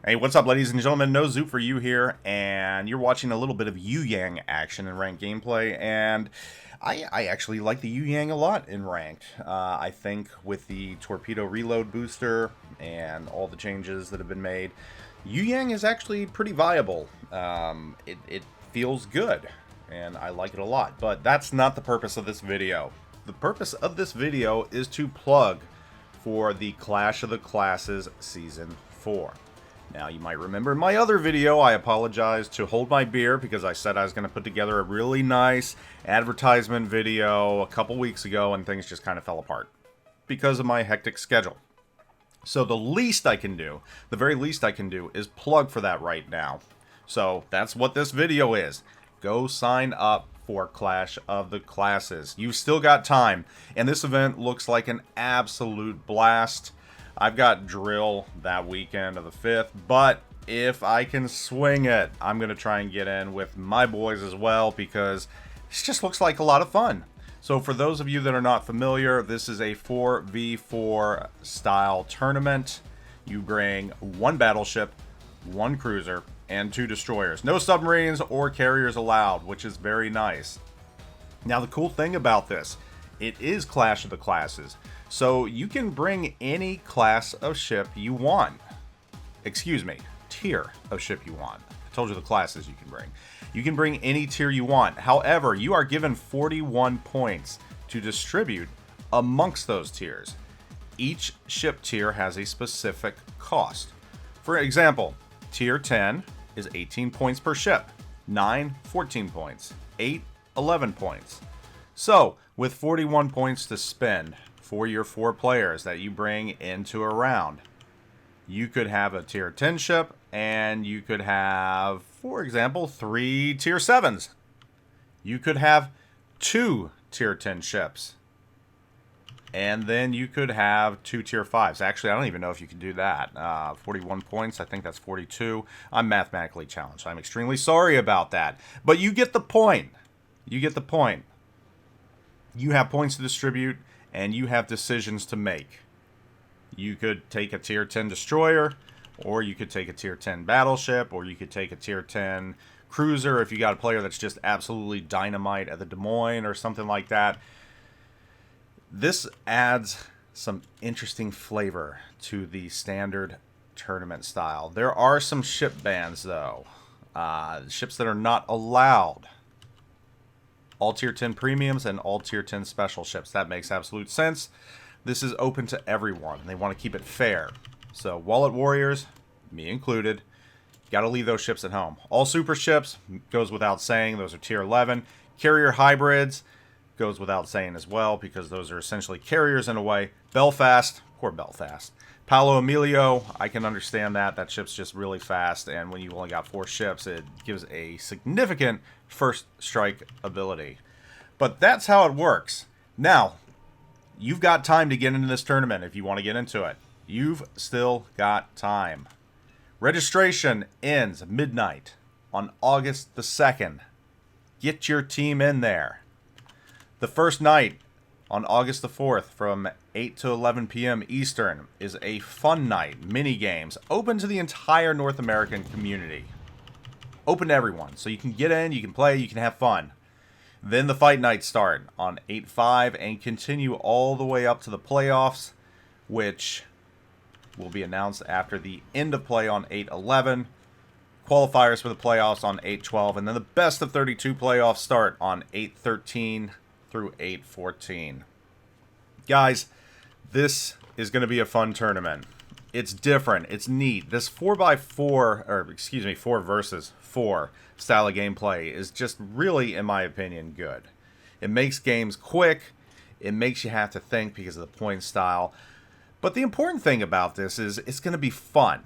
Hey, what's up, ladies and gentlemen? NoZoupForYou here, and you're watching a little bit of Yu Yang action in ranked gameplay, and I actually like the Yu Yang a lot in ranked. I think with the torpedo reload booster and all the changes that have been made, Yu Yang is actually pretty viable. It feels good, and I like it a lot, but that's not the purpose of this video. The purpose of this video is to plug for the Clash of the Classes Season 4. Now, you might remember in my other video, I apologized to hold my beer because I said I was going to put together a really nice advertisement video a couple weeks ago, and things just kind of fell apart because of my hectic schedule. So the least I can do, the very least I can do, is plug for that right now. So that's what this video is. Go sign up for Clash of the Classes. You've still got time, and this event looks like an absolute blast. I've got drill that weekend of the 5th, but if I can swing it, I'm going to try and get in with my boys as well, because this just looks like a lot of fun. So for those of you that are not familiar, this is a 4v4 style tournament. You bring one battleship, one cruiser, and 2 destroyers. No submarines or carriers allowed, which is very nice. Now, the cool thing about this, it is Clash of the Classes. So you can bring any class of ship you want. Excuse me, tier of ship you want. I told you the classes you can bring. You can bring any tier you want. However, you are given 41 points to distribute amongst those tiers. Each ship tier has a specific cost. For example, tier 10 is 18 points per ship. 9, 14 points. 8, 11 points. So, with 41 points to spend for your 4 players that you bring into a round, you could have a tier 10 ship, and you could have, for example, 3 tier 7s. You could have 2 tier 10 ships. And then you could have 2 tier 5s. Actually, I don't even know if you can do that. 41 points, I think that's 42. I'm mathematically challenged. I'm extremely sorry about that. But you get the point. You get the point. You have points to distribute, and you have decisions to make. You could take a tier 10 destroyer, or you could take a tier 10 battleship, or you could take a tier 10 cruiser if you got a player that's just absolutely dynamite at the Des Moines or something like that. This adds some interesting flavor to the standard tournament style. There are some ship bans, though. Ships that are not allowed. All tier 10 premiums and all tier 10 special ships. That makes absolute sense. This is open to everyone. They want to keep it fair. So, wallet warriors, me included, got to leave those ships at home. All super ships, goes without saying. Those are tier 11. Carrier hybrids, goes without saying as well, because those are essentially carriers in a way. Belfast, poor Belfast. Paolo Emilio, I can understand that. That ship's just really fast, and when you only got 4 ships, it gives a significant first strike ability. But that's how it works. Now, you've got time to get into this tournament if you want to get into it. You've still got time. Registration ends midnight on August the 2nd. Get your team in there. The first night on August the 4th from 8 to 11 p.m. Eastern is a fun night, mini games, open to the entire North American community. Open to everyone, so you can get in, you can play, you can have fun. Then the fight nights start on 8/5 and continue all the way up to the playoffs, which will be announced after the end of play on 8/11. Qualifiers for the playoffs on 8/12, and then the best of 32 playoffs start on 8/13 through 8/14. Guys, this is going to be a fun tournament. It's different. It's neat. This 4x4, or excuse me, 4 versus 4 style of gameplay is just really, in my opinion, good. It makes games quick. It makes you have to think because of the point style. But the important thing about this is it's going to be fun.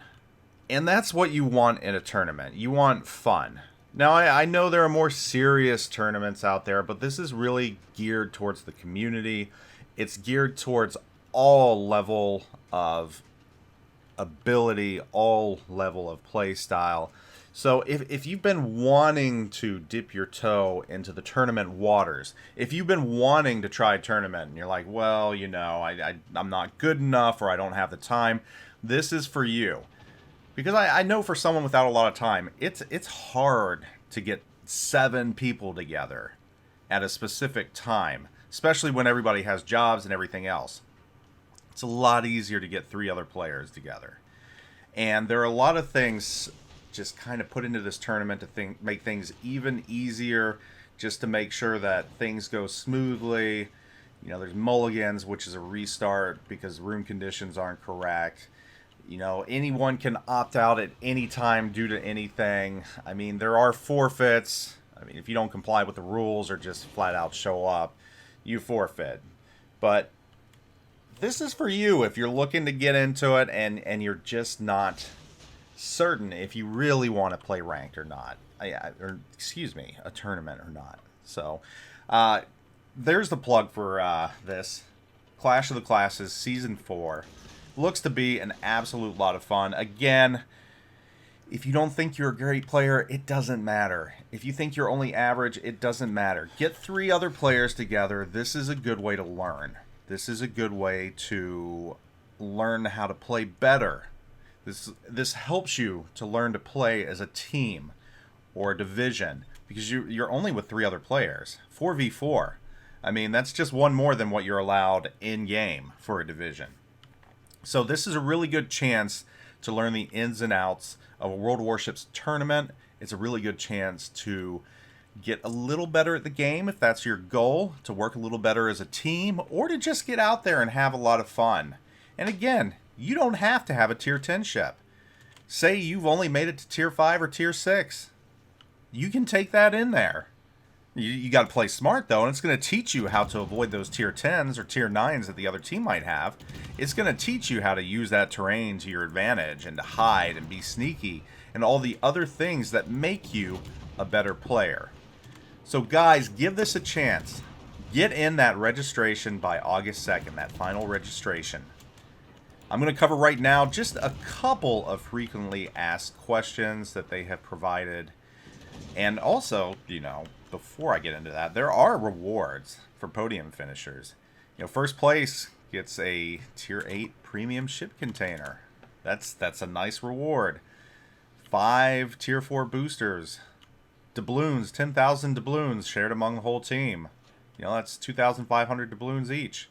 And that's what you want in a tournament. You want fun. Now, I know there are more serious tournaments out there, but this is really geared towards the community. It's geared towards all level of ability, all level of play style. So if you've been wanting to dip your toe into the tournament waters, if you've been wanting to try a tournament and you're like, well, you know, I'm not good enough or I don't have the time, this is for you. Because I know for someone without a lot of time, it's hard to get 7 people together at a specific time, especially when everybody has jobs and everything else. It's a lot easier to get 3 other players together. And there are a lot of things just kind of put into this tournament to make things even easier, just to make sure that things go smoothly. You know, there's mulligans, which is a restart because room conditions aren't correct. You know, anyone can opt out at any time due to anything. I mean, there are forfeits. I mean, if you don't comply with the rules or just flat out show up, you forfeit. But this is for you if you're looking to get into it and you're just not certain if you really want to play ranked or not. Or, excuse me, a tournament or not. So, there's the plug for this. Clash of the Classes Season 4. Looks to be an absolute lot of fun. Again, if you don't think you're a great player, it doesn't matter. If you think you're only average, it doesn't matter. Get 3 other players together. This is a good way to learn. This is a good way to learn how to play better. This helps you to learn to play as a team or a division because you're only with 3 other players. 4v4. I mean, that's just one more than what you're allowed in-game for a division. So this is a really good chance to learn the ins and outs of a World of Warships tournament. It's a really good chance to get a little better at the game if that's your goal, to work a little better as a team, or to just get out there and have a lot of fun. And again, you don't have to have a tier 10 ship. Say you've only made it to tier 5 or tier 6. You can take that in there. You got to play smart, though, and it's going to teach you how to avoid those tier 10s or tier 9s that the other team might have. It's going to teach you how to use that terrain to your advantage and to hide and be sneaky and all the other things that make you a better player. So, guys, give this a chance. Get in that registration by August 2nd, that final registration. I'm going to cover right now just a couple of frequently asked questions that they have provided. And also, you know, before I get into that, there are rewards for podium finishers. You know, first place gets a tier 8 premium ship container. That's a nice reward. 5 tier 4 boosters. Doubloons, 10,000 doubloons shared among the whole team. You know, that's 2,500 doubloons each.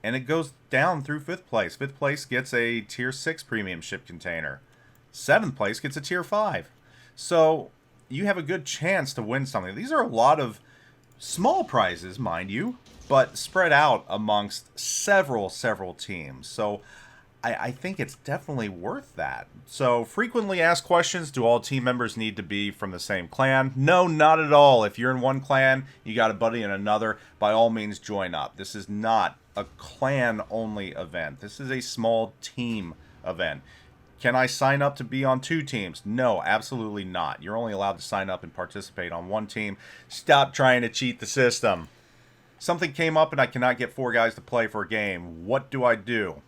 And it goes down through 5th place. 5th place gets a tier 6 premium ship container. 7th place gets a tier 5. So you have a good chance to win something. These are a lot of small prizes, mind you, but spread out amongst several teams. So I think it's definitely worth that. So, frequently asked questions, do all team members need to be from the same clan? No, not at all. If you're in one clan, you got a buddy in another, by all means join up. This is not a clan-only event. This is a small team event. Can I sign up to be on 2 teams? No, absolutely not. You're only allowed to sign up and participate on 1 team. Stop trying to cheat the system. Something came up and I cannot get 4 guys to play for a game. What do I do?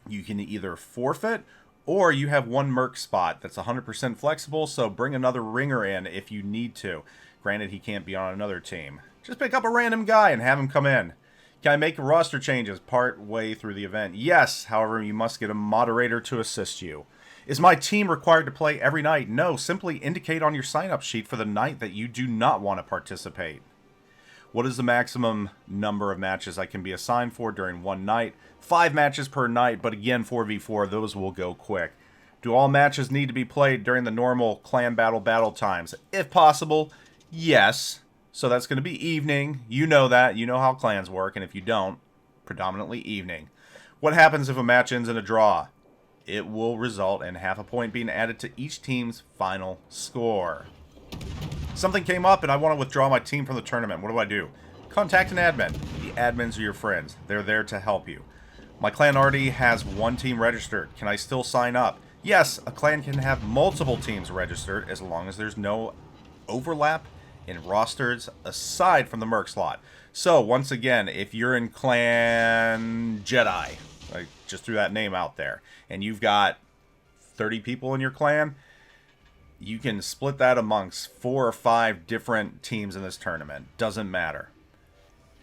You can either forfeit, or you have 1 merc spot that's 100% flexible, so bring another ringer in if you need to. Granted, he can't be on another team. Just pick up a random guy and have him come in. Can I make roster changes part way through the event? Yes, however, you must get a moderator to assist you. Is my team required to play every night? No, simply indicate on your sign-up sheet for the night that you do not want to participate. What is the maximum number of matches I can be assigned for during one night? 5 matches per night, but again, 4v4, those will go quick. Do all matches need to be played during the normal clan battle times? If possible, yes. So that's going to be evening. You know that. You know how clans work, and if you don't, predominantly evening. What happens if a match ends in a draw? It will result in half a point being added to each team's final score. Something came up and I want to withdraw my team from the tournament. What do I do? Contact an admin. The admins are your friends. They're there to help you. My clan already has 1 team registered. Can I still sign up? Yes, a clan can have multiple teams registered as long as there's no overlap in rosters aside from the merc slot. So, once again, if you're in clan Jedi, I just threw that name out there, and you've got 30 people in your clan, you can split that amongst 4 or 5 different teams in this tournament. Doesn't matter.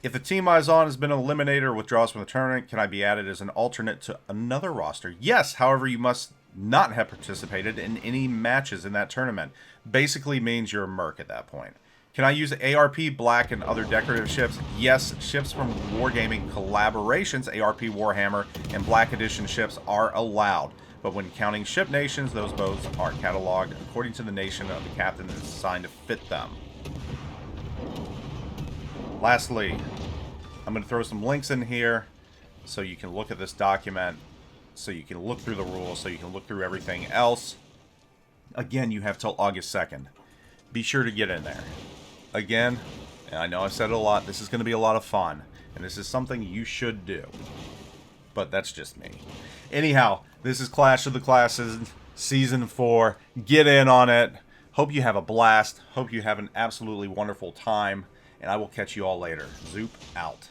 If the team I was on has been eliminated or withdraws from the tournament, can I be added as an alternate to another roster? Yes, however, you must not have participated in any matches in that tournament. Basically means you're a merc at that point. Can I use ARP, Black, and other decorative ships? Yes, ships from Wargaming collaborations, ARP Warhammer, and Black Edition ships are allowed. But when counting ship nations, those boats are cataloged according to the nation of the captain that is assigned to fit them. Lastly, I'm going to throw some links in here so you can look at this document, so you can look through the rules, so you can look through everything else. Again, you have till August 2nd. Be sure to get in there. Again, and I know I've said it a lot, this is going to be a lot of fun, and this is something you should do. But that's just me. Anyhow, this is Clash of the Classes Season 4. Get in on it. Hope you have a blast. Hope you have an absolutely wonderful time. And I will catch you all later. Zoop out.